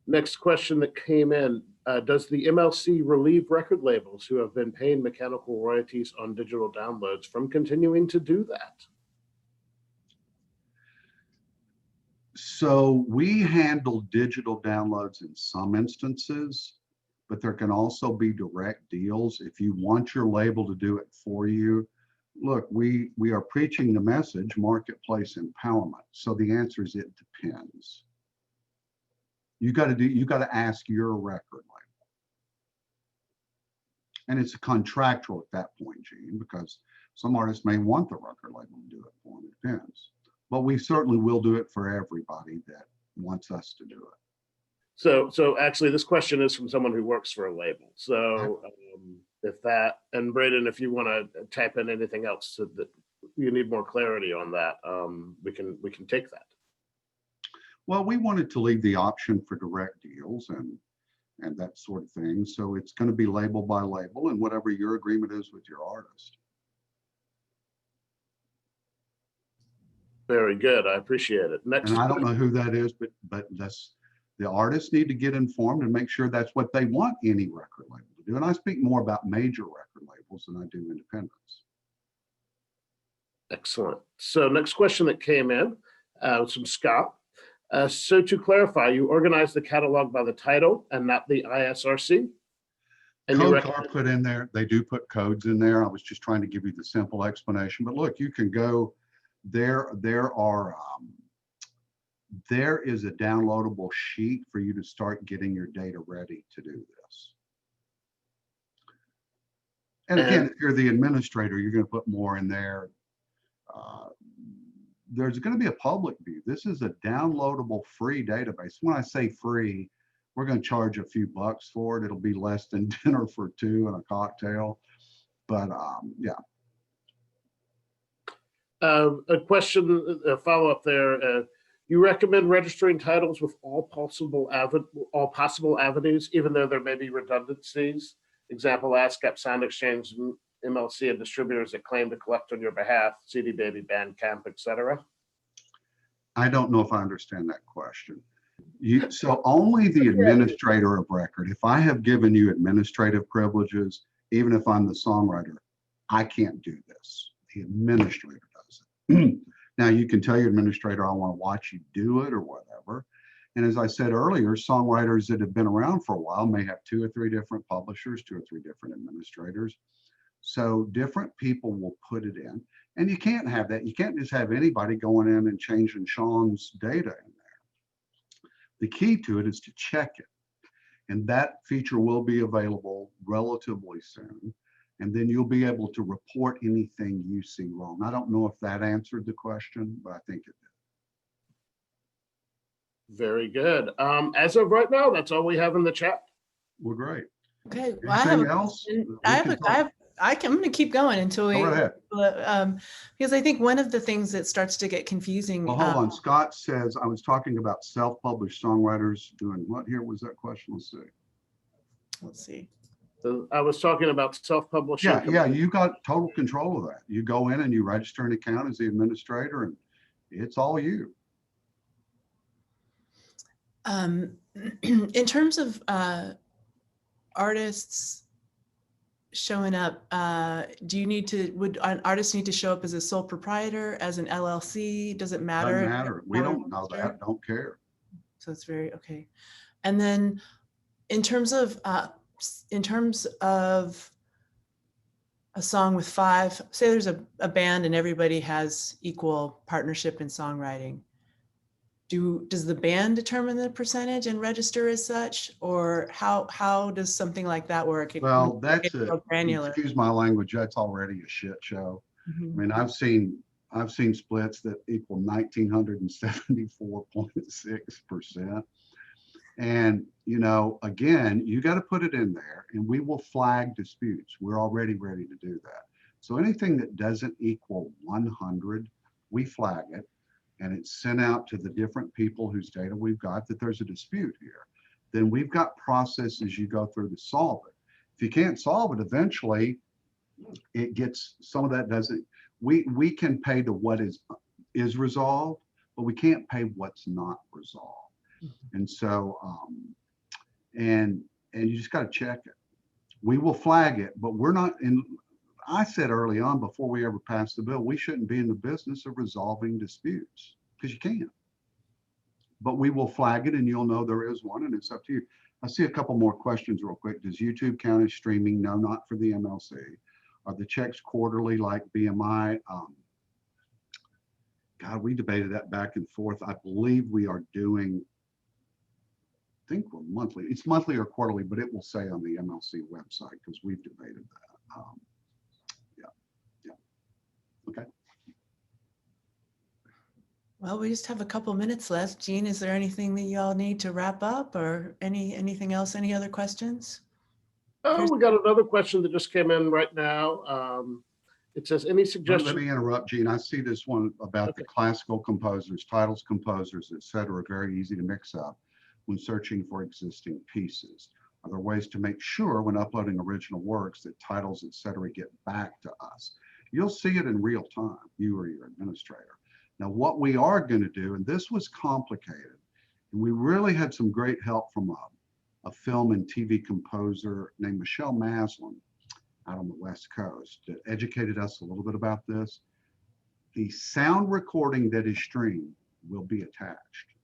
next question that came in, does the MLC relieve record labels who have been paying mechanical royalties on digital downloads from continuing to do that? So we handle digital downloads in some instances, but there can also be direct deals. If you want your label to do it for you, look, we are preaching the message, marketplace empowerment. So the answer is it depends. You got to ask your record label. And it's contractual at that point, Gene, because some artists may want the record label to do it for them. It depends. But we certainly will do it for everybody that wants us to do it. So actually this question is from someone who works for a label. So if that, and Braden, if you want to type in anything else so that you need more clarity on that, we can take that. Well, we wanted to leave the option for direct deals and that sort of thing. So it's going to be label by label and whatever your agreement is with your artist. Very good. I appreciate it. Next, and I don't know who that is, but that's the artists need to get informed and make sure that's what they want any record label to do. And I speak more about major record labels than I do independents. Excellent. So next question that came in was from Scott. So to clarify, you organize the catalog by the title and not the ISRC? And codes are put in there. They do put codes in there. I was just trying to give you the simple explanation. But look, you can go there. There is a downloadable sheet for you to start getting your data ready to do this. And again, if you're the administrator, you're going to put more in there. There's going to be a public view. This is a downloadable free database. When I say free, we're going to charge a few bucks for it. It'll be less than dinner for two and a cocktail. But yeah. A question, a follow-up there. You recommend registering titles with all possible avenues, even though there may be redundancies. Example: ASCAP, Sound Exchange, MLC, and distributors that claim to collect on your behalf, CD Baby, Bandcamp, etc. I don't know if I understand that question. So only the administrator of record. If I have given you administrative privileges, even if I'm the songwriter, I can't do this. The administrator does it. Now you can tell your administrator, I want to watch you do it or whatever. And as I said earlier, songwriters that have been around for a while may have 2 or 3 different publishers, 2 or 3 different administrators. So different people will put it in. And you can't have that. You can't just have anybody going in and changing Sean's data in there. The key to it is to check it. And that feature will be available relatively soon. And then you'll be able to report anything you see wrong. I don't know if that answered the question, but I think it did. Very good. As of right now, that's all we have in the chat. Well, great. Okay. Well, Anything else? I I'm going to keep going until we, Go right ahead. because I think one of the things that starts to get confusing. Well, hold on. Scott says, I was talking about self-published songwriters doing what here? Was that question? Let's see. So I was talking about self-publishing. Yeah, you got total control of that. You go in and you register an account as the administrator, and it's all you. In terms of artists showing up, would an artist need to show up as a sole proprietor, as an LLC? Does it matter? Doesn't matter. We don't know that. Don't care. So it's very okay. And then in terms of a song with five, say there's a band and everybody has equal partnership in songwriting. Does the band determine the percentage and register as such, or how does something like that work? Well, that's granular. Excuse my language. That's already a shit show. Mm-hmm. I mean, I've seen splits that equal 1,974.6%. And, again, you got to put it in there, and we will flag disputes. We're already ready to do that. So anything that doesn't equal 100, we flag it, and it's sent out to the different people whose data we've got that there's a dispute here. Then we've got processes you go through to solve it. If you can't solve it, eventually it gets, some of that doesn't, we can pay to what is resolved, but we can't pay what's not resolved. And so, and you just got to check it. We will flag it, but we're not in. I said early on, before we ever passed the bill, we shouldn't be in the business of resolving disputes, because you can't. But we will flag it, and you'll know there is one, and it's up to you. I see a couple more questions real quick. Does YouTube count as streaming? No, not for the MLC. Are the checks quarterly like BMI? God, we debated that back and forth. I believe we are doing, I think we're monthly. It's monthly or quarterly, but it will say on the MLC website, because we've debated that. Yeah. Okay. Well, we just have a couple minutes left. Jean, is there anything that y'all need to wrap up, or anything else? Any other questions? Oh, we got another question that just came in right now. It says, any suggestions? Let me interrupt, Gene. I see this one about the classical composers, titles composers, et cetera, very easy to mix up when searching for existing pieces. Are there ways to make sure when uploading original works that titles, et cetera, get back to us? You'll see it in real time, you or your administrator. Now, what we are going to do, and this was complicated, and we really had some great help from a film and TV composer named Michelle Maslin out on the West Coast that educated us a little bit about this. The sound recording that is streamed will be attached.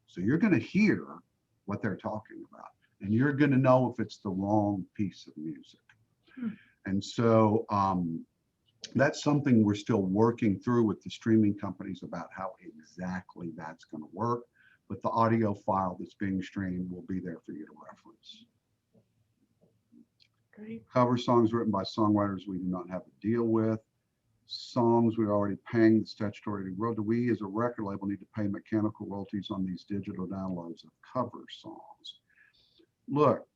So you're going to hear what they're talking about, and you're going to know if it's the wrong piece of music. And so that's something we're still working through with the streaming companies about how exactly that's going to work. But the audio file that's being streamed will be there for you to reference. Great. Cover songs written by songwriters we do not have to deal with. Songs we're already paying the statutory royalty. Do we as a record label need to pay mechanical royalties on these digital downloads of cover songs? Look,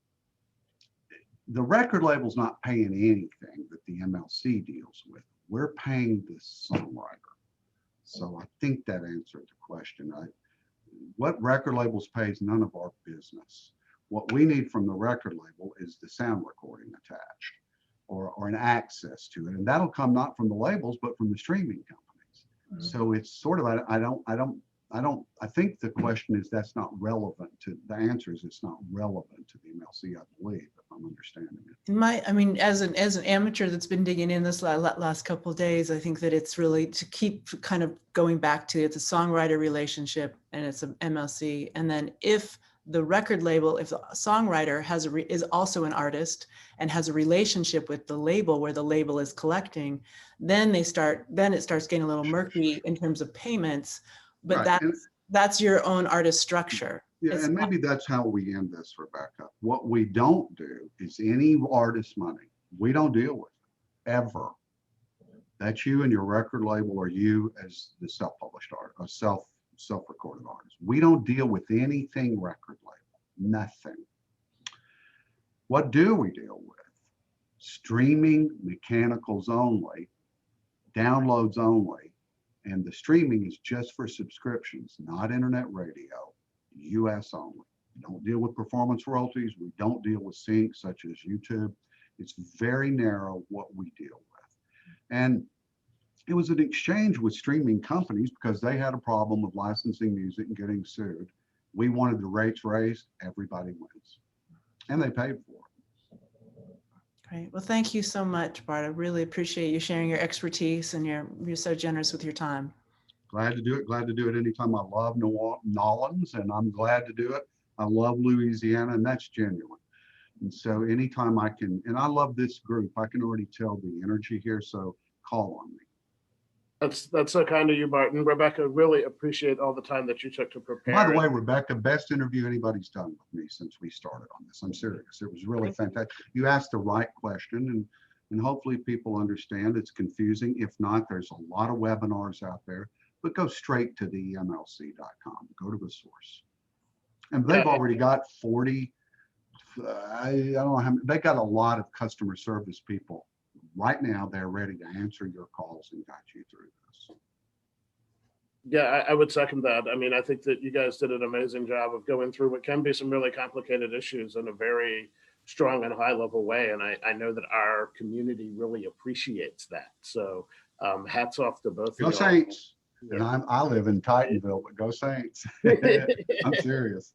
the record label's not paying anything that the MLC deals with. We're paying the songwriter. So I think that answered the question. What record labels pay is none of our business. What we need from the record label is the sound recording attached, or an access to it. And that'll come not from the labels, but from the streaming companies. Mm-hmm. So it's sort of, I think the question is that's not relevant to, the answer is it's not relevant to the MLC, I believe, if I'm understanding it. As an amateur that's been digging in this last couple of days, I think that it's really to keep kind of going back to, it's a songwriter relationship and it's an MLC. And then if the record label, if the songwriter is also an artist and has a relationship with the label where the label is collecting, then it starts getting a little murky in terms of payments. But right. That's your own artist structure. Yeah, and maybe that's how we end this, Rebecca. What we don't do is any artist money, we don't deal with it, ever. That's you and your record label, or you as the self-published artist, or self-recorded artist. We don't deal with anything record label, nothing. What do we deal with? streaming mechanicals only, downloads only, and the streaming is just for subscriptions, not internet radio, US only. We don't deal with performance royalties. We don't deal with sync such as YouTube. It's very narrow what we deal with. And it was an exchange with streaming companies because they had a problem with licensing music and getting sued. We wanted the rates raised, everybody wins. And they paid for it. Great. Well, thank you so much, Bart. I really appreciate you sharing your expertise, and you're so generous with your time. Glad to do it. Glad to do it anytime. I love New Orleans, and I'm glad to do it. I love Louisiana, and that's genuine. And so anytime I can, and I love this group, I can already tell the energy here, so call on me. That's so kind of you, Martin. Rebecca, really appreciate all the time that you took to prepare. By the way, Rebecca, best interview anybody's done with me since we started on this. I'm serious. It was really fantastic. You asked the right question, and hopefully people understand. It's confusing. If not, there's a lot of webinars out there, but go straight to the emlc.com. Go to the source. And they've already got 40, I don't know how many, they got a lot of customer service people. Right now, they're ready to answer your calls and guide you through this. Yeah, I would second that. I mean, I think that you guys did an amazing job of going through what can be some really complicated issues in a very strong and high level way. And I know that our community really appreciates that. So hats off to both Go of you. Saints. And I live in Titanville, but go Saints. I'm serious.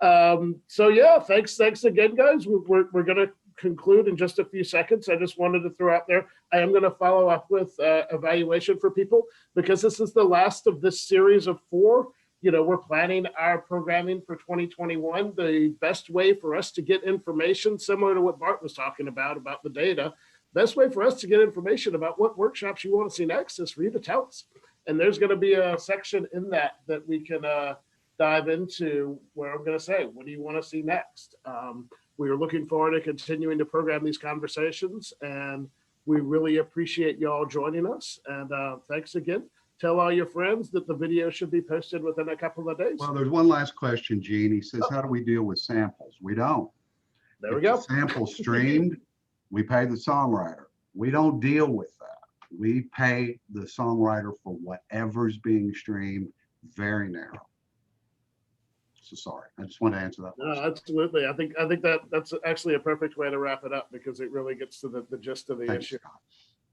So yeah, thanks again, guys. We're going to conclude in just a few seconds. I just wanted to throw out there, I am going to follow up with evaluation for people because this is the last of this series of 4. You know, we're planning our programming for 2021. The best way for us to get information, similar to what Bart was talking about the data, best way for us to get information about what workshops you want to see next is for you to tell us. And there's going to be a section in that we can dive into where I'm going to say, what do you want to see next? We are looking forward to continuing to program these conversations, and we really appreciate y'all joining us. And thanks again. Tell all your friends that the video should be posted within a couple of days. Well, there's one last question, Gene. He says, how do we deal with samples? We don't. There we go. If the sample streamed, we pay the songwriter. We don't deal with that. We pay the songwriter for whatever's being streamed, very narrow. So sorry, I just want to answer that. No, absolutely. I think that's actually a perfect way to wrap it up because it really gets to the gist of the Thanks, issue.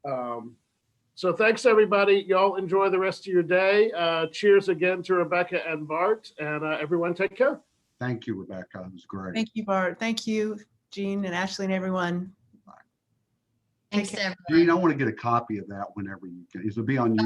Scott. So thanks everybody. Y'all enjoy the rest of your day. Cheers again to Rebecca and Bart, and everyone take care. Thank you, Rebecca. It was great. Thank you, Bart. Thank you, Jean and Ashley and everyone. Thanks to everyone. Gene, I want to get a copy of that whenever you can. It'll be on